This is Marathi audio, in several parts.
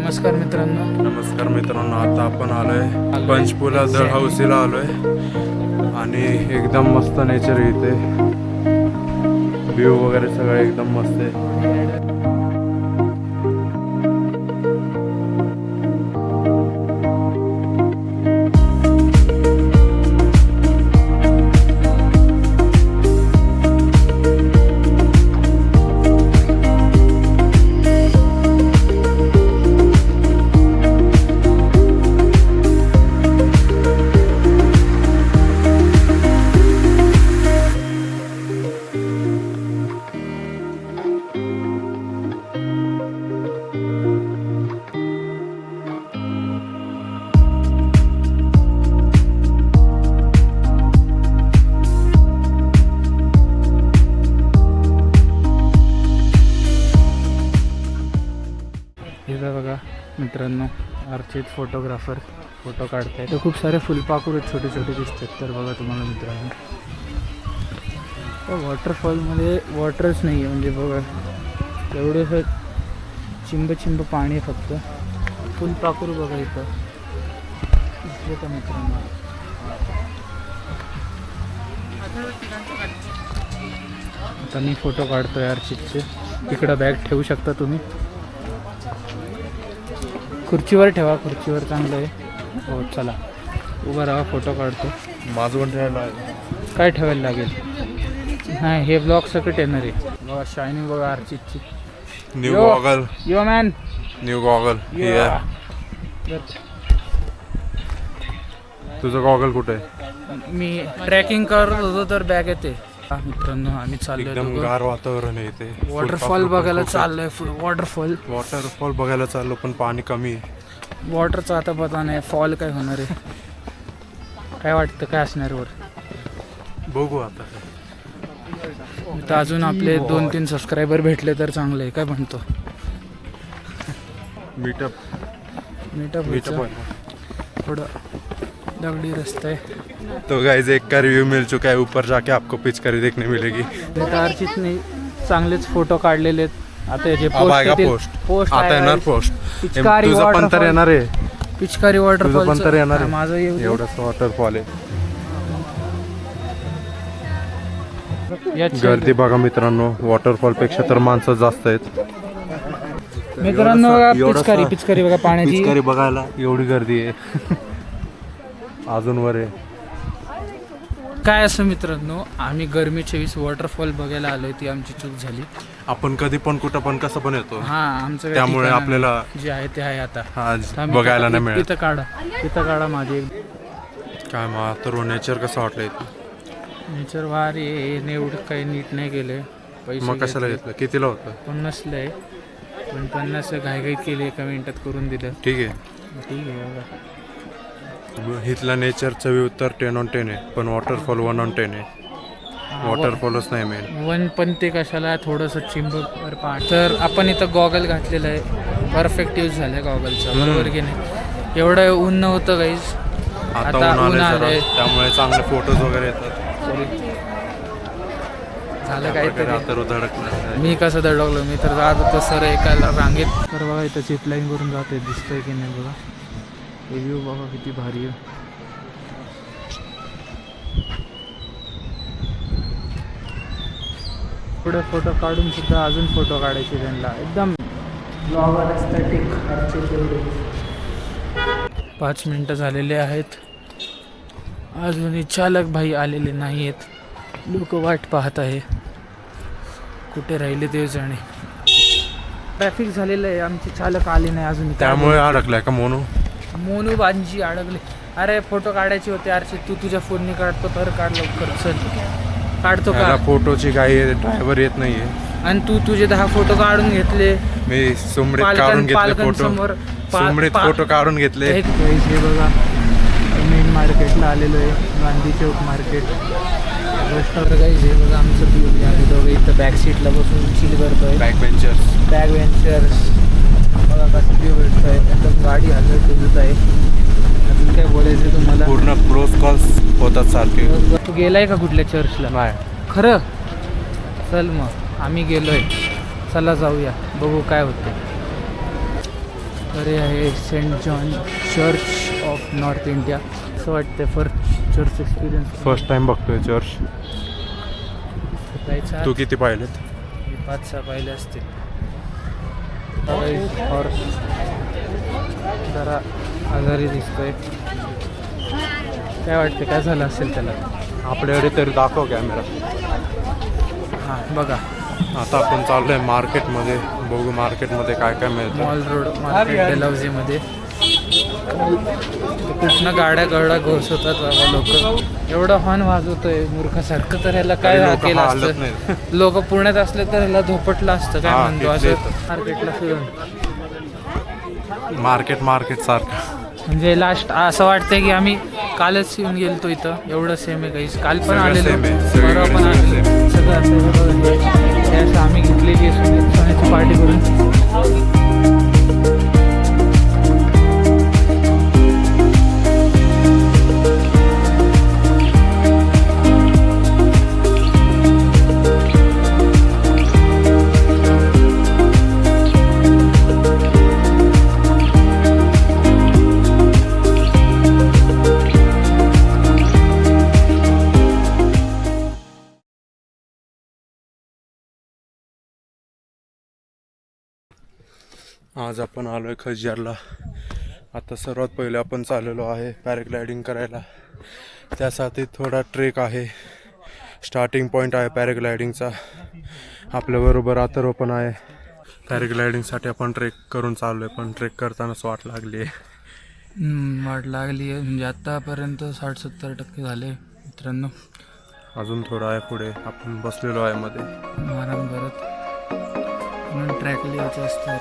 नमस्कार मित्रांनो. नमस्कार मित्रांनो, आता आपण आलोय पंचपुला दळहौसीला आलोय आणि एकदम मस्त नेचर आहे इथे. व्ह्यू वगैरे सगळं एकदम मस्त आहे. इथं बघा मित्रांनो, अर्चित फोटोग्राफर फोटो काढताय. तर खूप सारे फुलपाखरू छोटे छोटे दिसतात. तर बघा तुम्हाला मित्रांनो, तर वॉटरफॉलमध्ये वॉटरच नाही आहे, म्हणजे बघा एवढंसं चिंब पाणी आहे. फक्त फुलपाखरू बघा इथं दिसले का मित्रांनो. आता मी फोटो काढतोय अर्चितचे. इकडं बॅग ठेवू शकता तुम्ही, खुर्चीवर ठेवा, खुर्चीवर चांगलं आहे. हो चला उभा राहा, फोटो काढतो. माझं पण ठेवायला काय ठेवायला लागेल? नाही, हे ब्लॉग सकट येणार आहे. बघा शायनिंग बघा अर्चितची. न्यू गॉगल, यो मॅन, न्यू गॉगल. तुझं गॉगल कुठे आहे? मी ट्रॅकिंग करत होतो तर बॅग येते. मित्रांनो आम्ही चाललोय एकदम गार वातावरण आहे इथे. वॉटरफॉल बघायला चाललोय. वॉटरफॉल बघायला चाललो, पण पाणी कमी आहे. वॉटरचा आता पता नाही, फॉल काय होणार आहे. काय वाटतं, काय असणार वर? बघू आता. तर अजून आपले 2-3 सबस्क्रायबर भेटले तर चांगले आहे. काय म्हणतो? मीटअप थोडं दगडी रास्ता है. तो गाइस एक का रिव्यू मिल चुका है, ऊपर जाके आपको पिचकारी देखने मिलेगी. अर्चितने चांगलेच फोटो काढलेले आहेत. आता याचे पोस्ट आता येणार. पोस्ट पिचकारी तुझं पण तर येणार आहे. पिचकारी वॉटरफॉल पण तर येणार आहे. माझं एवढंच वॉटरफॉल आहे. याची गर्दी बघा मित्रांनो, वॉटरफॉल पेक्षा तर माणसं जास्त आहेत. मित्रांनो पिचकारी बघा पाण्याची. पिचकारी बघायला एवढी गर्दी आहे. अजून वर आहे. काय असं मित्रांनो, आम्ही गरमीच्या वेळेस वॉटरफॉल बघायला आलोय. ती आमची चूक झाली. आपण कधी पण कुठं पण कसं पण येतो. हा, आमचं त्यामुळे आपल्याला जे आहे ते आहे. आता आज बघायला नाही मिळत. तिथं काढा माझी. काय मग तर नेचर कसं वाटलं इथे? नेचर वार येणे एवढं काही नीट नाही केलंय. मग कशाला घेतलं? कितीला होतं? 50ला आहे, पण 50 घाईघाईत केली, एका मिनिटात करून दिलं. ठीक आहे. इथला नेचरचा व्ह्यू तर 10 on 10 आहे, पण वॉटरफॉल 1 on 10 आहे. वॉटरफॉलच नाही मेन. वन पण ते कशाला थोडंसं चिंबवर पाणी. तर आपण इथं गॉगल घातलेलं आहे. परफेक्ट यूज झालाय गॉगलचा, बरोबर की नाही? एवढं ऊन नव्हतं गाईज, आता ऊन आलंय, त्यामुळे चांगले फोटोज वगैरे येतात. झालं काहीतरी. आता धडकलं. मी कसं धडकलो? मी तर जात होतो सर एका रांगेत. तर बघा इथं झिपलाईन करून जाते, दिसतंय की नाही बघा. व्ह्यू बघा किती भारी आहे. पुढे फोटो काढून सुद्धा अजून फोटो काढायचे त्यांना. एकदम ब्लॉगर एस्थेटिक. 5 मिनटं झालेले आहेत, अजूनही चालक भाई आलेले नाही आहेत. लोक वाट पाहत आहे, कुठे राहिले ते जाणे. ट्रॅफिक झालेलं आहे, आमचे चालक आले नाही अजून. त्यामुळे अडकलाय का मोनू बांजी अडकले. अरे फोटो काढायचे होते अर्चित, तू तुझ्या फोनने काढतो तर काढ लवकर. चल काढतो का? फोटोची काही ड्रायव्हर येत नाहीये, आणि तू तुझे 10 फोटो काढून घेतले. मी सुमडीत काढून घेतले फोटो. सुमडीत फोटो काढून घेतले. हे बघा मेन मार्केटला आलेलो आहे, गांधी चौक मार्केट. रस्त्यावर काही हे बघा आमचं व्ह्यू. आम्ही दोघं इथं बॅक सीटला बसून चिल करतोय. बॅक बेंचर्स बघा कसं व्ह्यू भेटतोय. एकदम गाडी हलत फिरत आहे. अजून काय बोलायचं तुम्हाला? पूर्ण क्लोज कॉल्स होतात सारखे. तू गेलाय का कुठल्या चर्चला? नाही. खरं? चल मग आम्ही गेलोय, चला जाऊया, बघू काय होते. अरे आहे saint John church of north India असं वाटतं. First church experience first time बघतोय चर्च. जायचं. तू किती पाहिलेत? 5-6 पाहिले असतील. हॉर्स जरा आजारी दिसतोय. काय वाटतं काय झालं असेल त्याला? आपल्याकडे तरी दाखव कॅमेरा. हां बघा आता आपण चाललोय मार्केटमध्ये. बघू मार्केटमध्ये काय काय मिळतं. मॉल रोड मार्केट डेलहाउसीमध्ये. कुठनं गाड्या गळडा घोषवतात बाबा लोक. एवढं हॉर्न वाजवतोय मूर्खासारखं. तर ह्याला काय लोकं केलं हालत असतं? नाहीत. लोक पुण्यात असले तर ह्याला धोपटलं असतं. काय हा, म्हणतो तिथले असं मार्केटला फिरून. मार्केट सारखं. म्हणजे लास्ट असं वाटतंय की आम्ही कालच येऊन गेलतो इथं. एवढं सेम आहे काहीच. काल पण सगळं आलेलो, same आहे. परवा पण सगळीकडे आलेलो. same. सगळं असं हे असं आम्ही घेतलेली आहे सोन्याची पार्टी करून. आज आपण आलोय खजियारला. आता सर्वात पहिले आपण चाललेलो आहे पॅराग्लायडिंग करायला. त्यासाठी थोडा ट्रेक आहे. स्टार्टिंग पॉईंट आहे पॅराग्लायडिंगचा. आपल्याबरोबर अथर्व पण आहे. पॅराग्लायडिंगसाठी आपण ट्रेक करून चाललोय, पण ट्रेक करतानाच वाट लागली आहे. वाट लागली आहे. म्हणजे आत्तापर्यंत 60-70% झाले मित्रांनो. अजून थोडं आहे पुढे. आपण बसलेलो आहे मध्ये. आराम करत म्हणून ट्रॅकला यायचं असतं.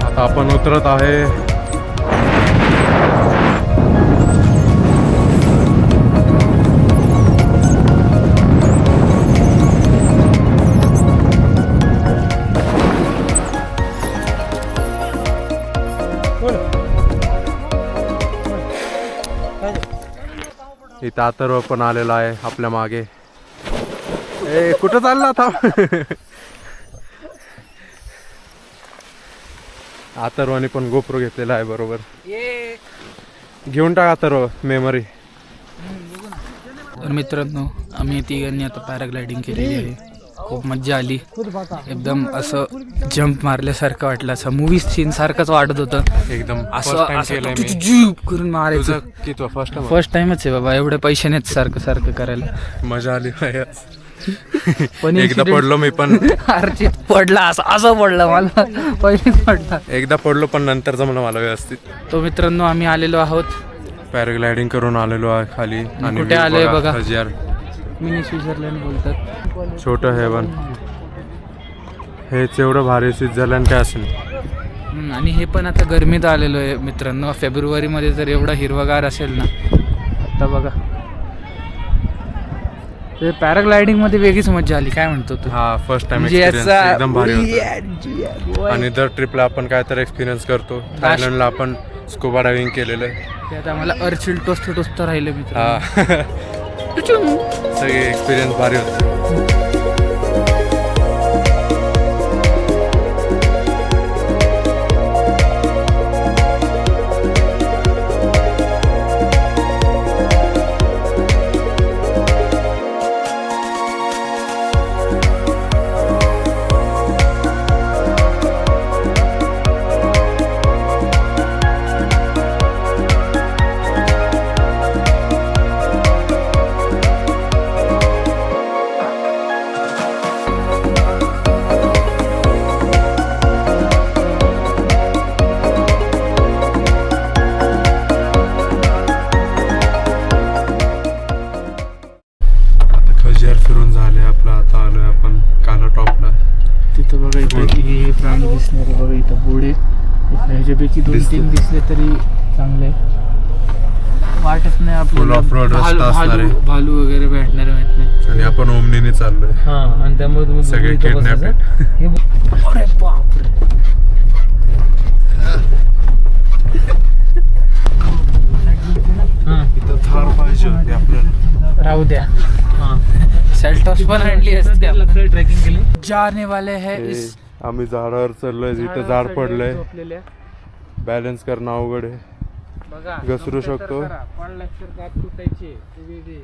आता आपण उतरत आहे. इथं अथर्व पण आलेला आहे आपल्या मागे. ए कुठं चालला आता? अथर्वाने पण गोप्रो घेतलेला आहे बरोबर. घेऊन टाक अथर्व मेमरी. तर मित्रांनो आम्ही तिघांनी आता पॅराग्लायडिंग केलेली आहे. खूप मज्जा आली. एकदम असं जंप मारल्यासारखं वाटलं. असं मूवी सीन सारखंच वाटत होतं. एकदम असं केलंय मी. जीप करून मारायचं. किती फर्स्ट फर्स्ट टाइमच आहे बाबा. एवढे पैसे नाहीत सारखं करायला. मजा आली. पण एकदा पडलो मी पण. अर्चित पडला असं पडलं मला. पहिलेच पडला. एकदा पडलो पण नंतर जमलं मला व्यवस्थित. तो मित्रांनो आम्ही आलेलो आहोत. पॅराग्लायडिंग करून आलेलो आहे खाली. आणि कुठे आलोय बघा. खजियार. मिनी स्वित्झर्लंड बोलतात. छोटं हेवन. हेच एवढं भारी. स्वित्झर्लंड काय असेल. आणि हे पण आता गरमीत आलेलो आहे मित्रांनो. फेब्रुवारीमध्ये जर एवढा हिरवागार असेल ना. आता बघा ते पॅराग्लायडिंग मध्ये वेगळीच मजा आली. काय म्हणतो तू? हा फर्स्ट टाइम म्हणजे एक्सपिरियन्स याचा- एकदम भारी होता. आणि दर ट्रिपला आपण काय तर एक्सपिरियन्स करतो. थायलंडला आपण स्कुबा डायव्हिंग केलेलं आहे. त्यात आम्हाला अर्चिल टोचतं राहिलं मित्र. हा सगळे एक्सपिरियन्स भारी होते. 2-3 दिसले तरी चांगले. वाटत नाही Full off-road रस्ता असणार आहे. भालू वगैरे भेटणार माहित नाही. आणि आपण ओमनीने चाललोय. हा आणि त्यामुळे तुम्ही सगळे इथं kidnapped बसायचं. हे अरे बापरे. हा इथं थार पाहिजे होती आपल्याला. राहू द्या. सेल्टॉस पण आणली असते आपण. ट्रेकिंग केली. जाने वाले है इस आम्ही झाडावर चढलोय. इथं झाड पडलंय. झोपलेले. बॅलन्स करणं अवघड आहे. बघा घसरू जमते तर शकतो. करा. पडलास तर दात तुटायचे. ते वेगळे.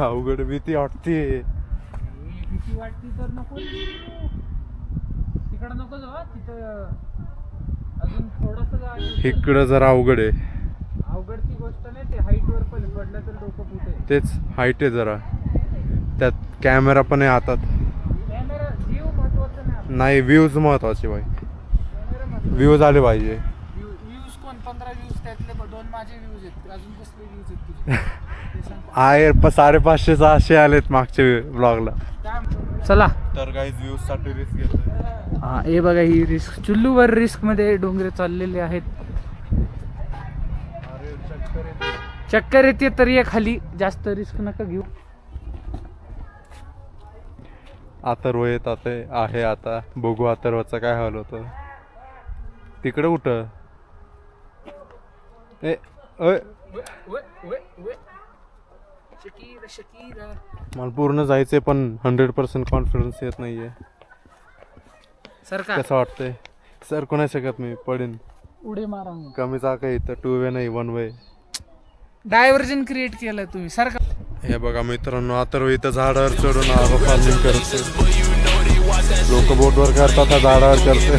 अवघड भीती वाटते. भीती वाटती तर नको तिकडं नको जाऊ. तिथं अजून थोडस इकडं जरा अवघड आहे. अवघडची गोष्ट नाही. ते हाईट वर पण पडलं तर डोकं फुटे. तेच हाईट आहे जरा. त्यात कॅमेरा पण आहे हातात. कॅमेरा जीव महत्वाचा नाही. नाही व्ह्यूज महत्वाचे भाई. कॅमेरा महत्वाचा. व्ह्यूज आले पाहिजे. व्ह्यूज कोण 15 व्ह्यूज त्यातले 2 माझे व्ह्यूज आहेत. अजून कसले व्ह्यूज आहेत तुझे ते सांग. आहे 550 600 आलेत मागच्या ब्लॉगला. चला. तर काही व्ह्यूज साठी रिस्क घेतोय. हा हे बघा ही रिस्क. चुल्लूवर रिस्क मध्ये डोंगरे चाललेले आहेत. चक्कर येते तरी ये खाली. जास्त रिस्क नका घेऊ. अथर्व येत आहे आता. बघू अथर्वचा काय हाल होतं. तिकडे कुठं ए ओय. मला पूर्ण जायचंय पण 100% कॉन्फिडन्स येत नाहीये. सरकार कसं वाटतंय. सर कोणा शकत मी पडेन. उडी मारा. कमी चाका इथं 2 वे नाही 1 वे. डायव्हर्जन क्रिएट केलं तुम्ही. सरकार हे बघा मित्रांनो अथर्व इथं झाडावर चढून फार्मिंग करते. लोक बोटवर करतात झाडावर करते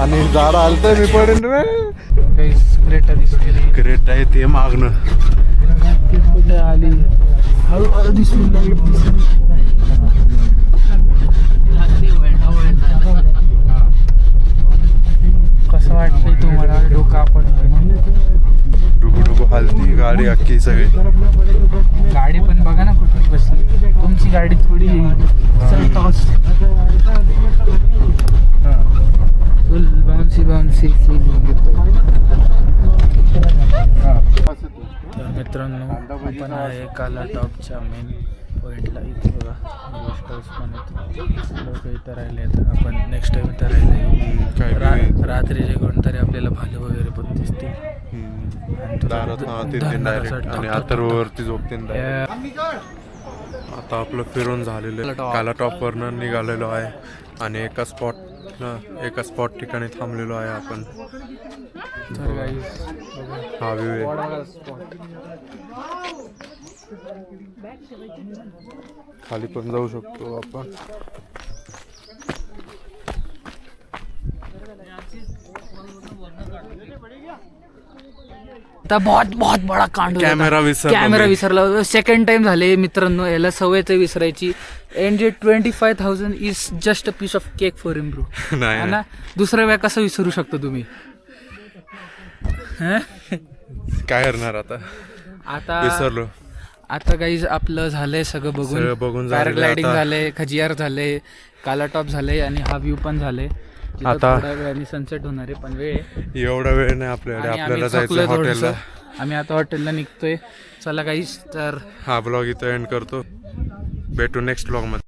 आणि झाड हलतंय मी पडेन रे. ग्रेट आहे ते मागणं. कुठे आली हळूहळू दिसून कसं वाटतंय तुम्हाला. डोकं आपण डुबू हलती गाडी अख्खी सगळी. गाडी पण बघा ना कुठली बसली. तुमची गाडी थोडी फुल बाउन्सी तर मित्रांनो आपण आहे काला टॉपच्या मेन पॉईंटला. इथे बघा गेस्ट हाऊस पण आहेत. लोक इथं राहिले आहेत. आपण नेक्स्ट टाइम इथं राहिले. रात्रीचे कोणतरी आपल्याला भालू वगैरे पण दिसतील. आणि तुला डायरेक्ट आणि अथर्ववरती झोपतील. आता आपलं फिरून झालेलं आहे. काला टॉपवरनं निघालेलो आहे आणि एका स्पॉट ठिकाणी थांबलेलो आहे आपण. हा व्ह्यू आहे. खाली पण जाऊ शकतो आपण. आता बहुत बडा कांड. कॅमेरा विसरला. सेकंड टाइम झाले मित्रांनो. याला सवयच विसरायची. And 25,000 is just a piece of cake for him bro. नाही ना दुसऱ्या वेळा कसं विसरू शकतो तुम्ही. काय करणार आता विसरलो. आता गाईज आपलं झालंय सगळं बघून. पॅराग्लायडिंग झालंय, खजियार झालंय, काला टॉप झालंय आणि हा व्ह्यू पण झाले. आता थोड्या वेळाने सनसेट होणार आहे. पण वेळ एवढा वेळ नाही आपल्याकडे. आपल्याला जायचं हॉटेलला. आम्ही आता हॉटेलला निघतोय. चला गाईज तर हा ब्लॉग इथं एंड करतो. भेटू नेक्स्ट ब्लॉग मध्ये.